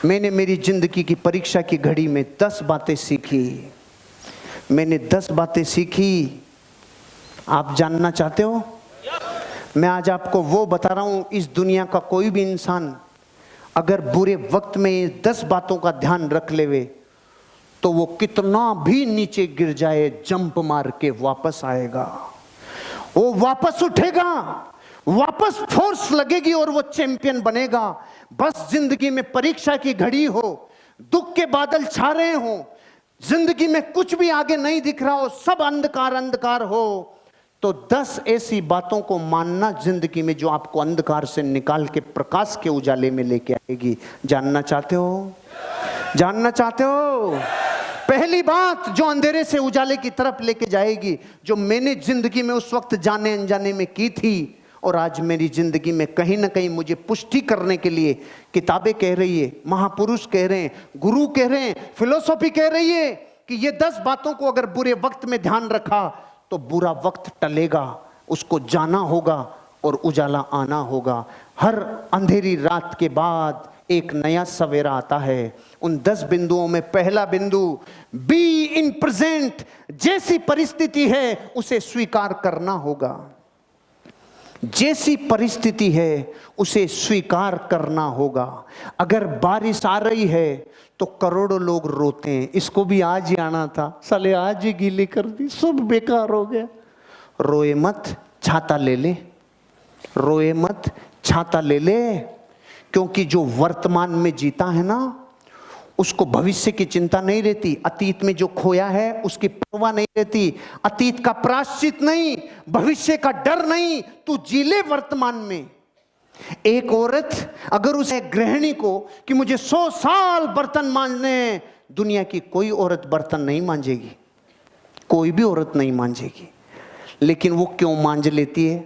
मैंने मेरी जिंदगी की परीक्षा की घड़ी में 10 बातें सीखी। मैंने 10 बातें सीखी। आप जानना चाहते हो? मैं आज आपको वो बता रहा हूं। इस दुनिया का कोई भी इंसान अगर बुरे वक्त में ये 10 बातों का ध्यान रख लेवे तो वो कितना भी नीचे गिर जाए, जंप मार के वापस आएगा। वो वापस उठेगा, वापस फोर्स लगेगी और वो चैंपियन बनेगा। बस जिंदगी में परीक्षा की घड़ी हो, दुख के बादल छा रहे हो, जिंदगी में कुछ भी आगे नहीं दिख रहा हो, सब अंधकार अंधकार हो, तो 10 ऐसी बातों को मानना जिंदगी में जो आपको अंधकार से निकाल के प्रकाश के उजाले में लेके आएगी। जानना चाहते हो? जानना चाहते हो? पहली बात जो अंधेरे से उजाले की तरफ लेके जाएगी, जो मैंने जिंदगी में उस वक्त जाने अनजाने में की थी और आज मेरी जिंदगी में कहीं ना कहीं मुझे पुष्टि करने के लिए किताबें कह रही है, महापुरुष कह रहे हैं, गुरु कह रहे हैं, फिलोसॉफी कह रही है कि ये 10 बातों को अगर बुरे वक्त में ध्यान रखा तो बुरा वक्त टलेगा, उसको जाना होगा और उजाला आना होगा। हर अंधेरी रात के बाद एक नया सवेरा आता है। उन 10 बिंदुओं में पहला बिंदु, बी इन प्रेजेंट। जैसी परिस्थिति है उसे स्वीकार करना होगा। जैसी परिस्थिति है उसे स्वीकार करना होगा। अगर बारिश आ रही है तो करोड़ों लोग रोते हैं, इसको भी आज ही आना था, साले आज ही गीली कर दी, सब बेकार हो गया। रोए मत, छाता ले ले। रोए मत, छाता ले ले। क्योंकि जो वर्तमान में जीता है ना, उसको भविष्य की चिंता नहीं रहती। अतीत में जो खोया है उसकी परवाह नहीं रहती। अतीत का प्रायश्चित नहीं, भविष्य का डर नहीं, तू जी ले वर्तमान में। एक औरत अगर उसे गृहिणी को कि मुझे 100 साल बर्तन मांजने, दुनिया की कोई औरत बर्तन नहीं मांजेगी, कोई भी औरत नहीं मांजेगी। लेकिन वो क्यों मांज लेती है?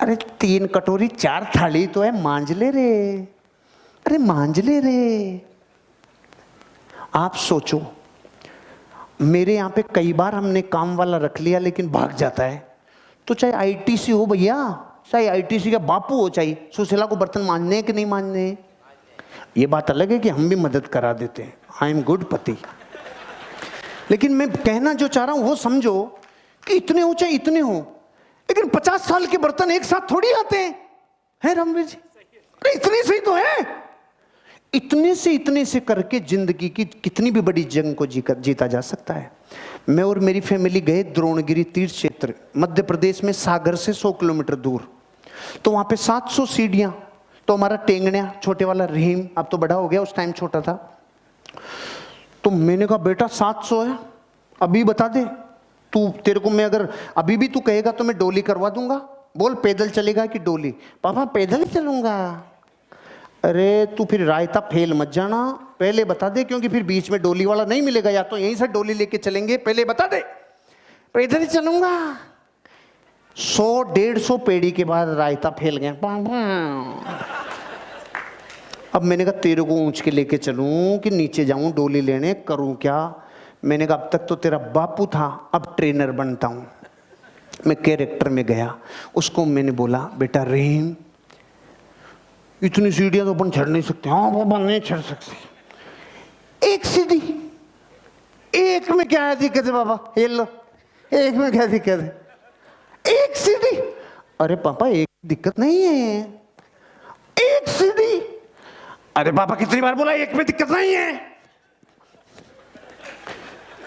अरे 3 कटोरी 4 थाली तो है, मांज ले रे, अरे मांज ले रे। आप सोचो, मेरे यहां पे कई बार हमने काम वाला रख लिया लेकिन भाग जाता है, तो चाहे आईटीसी हो भैया, चाहे आईटीसी का बापू हो, चाहे सुशीला को बर्तन मांजने कि नहीं मांजने, ये बात अलग है कि हम भी मदद करा देते हैं। आई एम गुड पति। लेकिन मैं कहना जो चाह रहा हूं वो समझो कि इतने हो चाहे इतने हो, लेकिन 50 साल के बर्तन एक साथ थोड़ी आते हैं, है रामवीर जी? अरे इतने से ही तो है। इतने से करके जिंदगी की कितनी भी बड़ी जंग को जीता जा सकता है। मैं और मेरी फैमिली गए द्रोणगिरी तीर्थ क्षेत्र, मध्य प्रदेश में, सागर से 100 किलोमीटर दूर। तो वहां पे 700 सीढ़ियां। तो हमारा टेंगड़िया छोटे वाला रहीम, अब तो बड़ा हो गया, उस टाइम छोटा था। तो मैंने कहा बेटा 700 है, अभी बता दे तू, तेरे को मैं अगर अभी भी तू कहेगा तो मैं डोली करवा दूंगा। बोल पैदल चलेगा कि डोली? पापा पैदल ही चलूंगा। अरे तू फिर रायता फेल मत जाना, पहले बता दे, क्योंकि फिर बीच में डोली वाला नहीं मिलेगा, या तो यहीं से डोली लेके चलेंगे, पहले बता दे। पैदल ही चलूंगा। 100-150 पेड़ी के बाद रायता फेल गया। अब मैंने कहा तेरे को ऊंच के लेके चलूं कि नीचे जाऊं डोली लेने, करूं क्या? मैंने कहा अब तक तो तेरा बापू था, अब ट्रेनर बनता हूं। मैं कैरेक्टर में गया, उसको मैंने बोला बेटा रहीम, इतनी सीढ़ियां तो अपन चढ़ नहीं सकते। हाँ बाबा नहीं चढ़ सकते। एक सीढ़ी, एक में क्या है दिक्कत है बाबा? ये लो, एक में क्या दिक्कत है? एक सीढ़ी। अरे पापा एक दिक्कत नहीं है, एक सीढ़ी। अरे पापा कितनी बार बोला एक में दिक्कत नहीं है।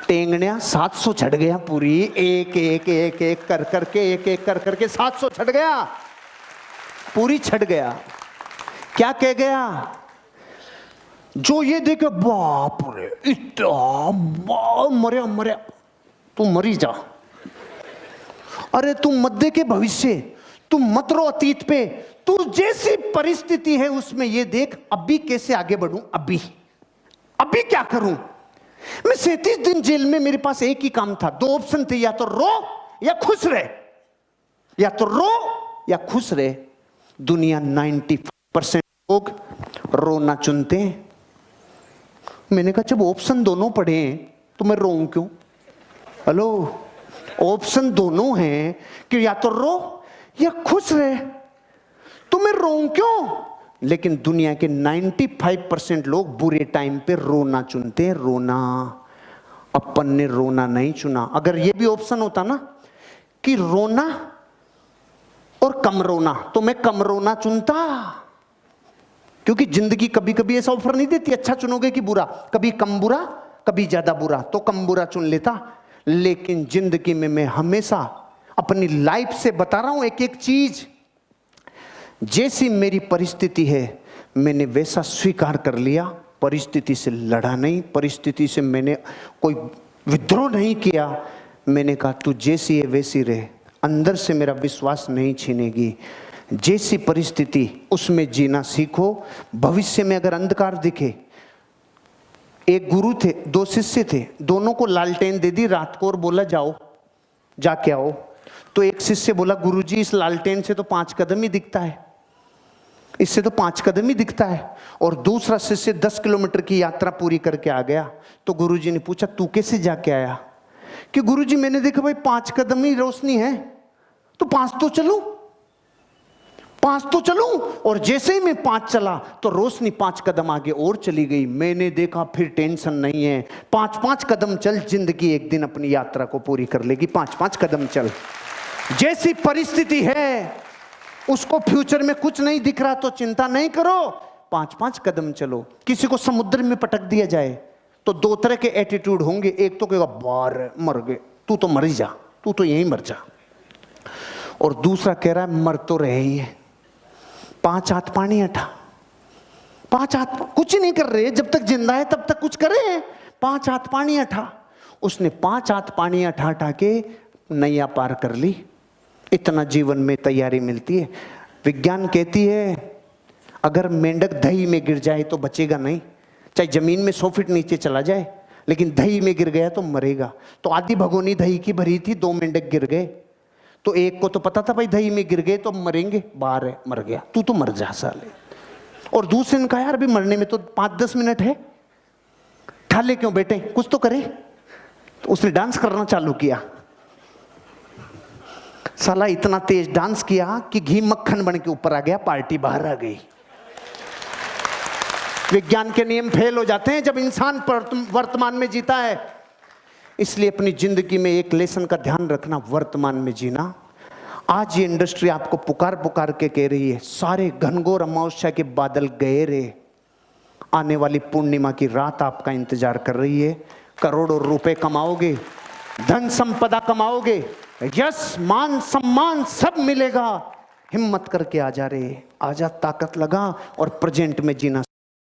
टेंगड़िया 700 चढ़ गया पूरी, एक कर करके 700 चढ़ गया, पूरी चढ़ गया। क्या कह गया? जो ये देखे बाप रे इतना मरे, तू मरी जा। अरे तू मत देखे भविष्य, तू मत रो अतीत पे, तू जैसी परिस्थिति है उसमें ये देख अभी कैसे आगे बढ़ूं, अभी क्या करूं। मैं 37 दिन जेल में, मेरे पास एक ही काम था, 2 ऑप्शन थे, या तो रो या खुश रहे, या तो रो या खुश रहे। दुनिया 90% लोग रोना चुनते हैं। मैंने कहा जब ऑप्शन दोनों पड़े हैं तो मैं रोऊं क्यों? हेलो, ऑप्शन दोनों हैं कि या तो रो या खुश रहे, तो मैं रोऊं क्यों? लेकिन दुनिया के 95% लोग बुरे टाइम पे रोना चुनते हैं, रोना। अपन ने रोना नहीं चुना। अगर ये भी ऑप्शन होता ना कि रोना और कम रोना, तो मैं कम रोना चुनता, क्योंकि जिंदगी कभी कभी ऐसा ऑफर नहीं देती अच्छा चुनोगे कि बुरा, कभी कम बुरा कभी ज्यादा बुरा, तो कम बुरा चुन लेता। लेकिन जिंदगी में मैं हमेशा अपनी लाइफ से बता रहा हूं एक एक चीज, जैसी मेरी परिस्थिति है मैंने वैसा स्वीकार कर लिया। परिस्थिति से लड़ा नहीं, परिस्थिति से मैंने कोई विद्रोह नहीं किया। मैंने कहा तू जैसी है वैसी रहे, अंदर से मेरा विश्वास नहीं छीनेगी। जैसी परिस्थिति उसमें जीना सीखो। भविष्य में अगर अंधकार दिखे, एक गुरु थे, दो शिष्य थे, दोनों को लालटेन दे दी रात को और बोला जाओ जाके आओ। तो एक शिष्य बोला गुरुजी इस लालटेन से तो 5 कदम ही दिखता है, इससे तो 5 कदम ही दिखता है। और दूसरा शिष्य 10 किलोमीटर की यात्रा पूरी करके आ गया। तो गुरुजी ने पूछा तू कैसे जाके आया? कि गुरुजी मैंने देखा भाई 5 कदम ही रोशनी है, तो 5 तो चलूं, 5 तो चलूं। और जैसे ही मैं 5 चला तो रोशनी 5 कदम आगे और चली गई। मैंने देखा फिर टेंशन नहीं है, 5-5 कदम चल, जिंदगी एक दिन अपनी यात्रा को पूरी कर लेगी। 5-5 कदम चल। जैसी परिस्थिति है उसको फ्यूचर में कुछ नहीं दिख रहा तो चिंता नहीं करो, 5-5 कदम चलो। किसी को समुद्र में पटक दिया जाए तो 2 तरह के एटीट्यूड होंगे। एक तो कहेगा बार मर गए, तू तो मर ही जा, तू तो यहीं मर जा। और दूसरा कह रहा है मर तो रहे ही है, 5 हाथ पानी हटा, 5 हाथ कुछ नहीं कर रहे, जब तक जिंदा है तब तक कुछ करे, 5 हाथ पानी हटा। उसने 5 हाथ पानी हटा के नैया पार कर ली। इतना जीवन में तैयारी मिलती है। विज्ञान कहती है अगर मेंढक दही में गिर जाए तो बचेगा नहीं, चाहे जमीन में 100 फीट नीचे चला जाए, लेकिन दही में गिर गया तो मरेगा। तो आधी भगोनी दही की भरी थी, 2 मेंढक गिर गए। तो एक को तो पता था भाई दही में गिर गए तो मरेंगे, बाहर है, मर गया, तू तो मर जा साले। और दूसरे ने कहा यार अभी मरने में तो 5-10 मिनट है, ठाले क्यों बेटे, कुछ तो करे। तो उसने डांस करना चालू किया। साला इतना तेज डांस किया कि घी मक्खन बन के ऊपर आ गया, पार्टी बाहर आ गई। विज्ञान के नियम फेल हो जाते हैं जब इंसान वर्तमान में जीता है। इसलिए अपनी जिंदगी में एक लेसन का ध्यान रखना, वर्तमान में जीना। आज ये इंडस्ट्री आपको पुकार पुकार के कह रही है सारे घनघोर अमावस्या के बादल गए रे, आने वाली पूर्णिमा की रात आपका इंतजार कर रही है। करोड़ों रुपए कमाओगे, धन संपदा कमाओगे, यश मान सम्मान सब मिलेगा। हिम्मत करके आ जा रे, आजा, ताकत लगा और प्रेजेंट में जीना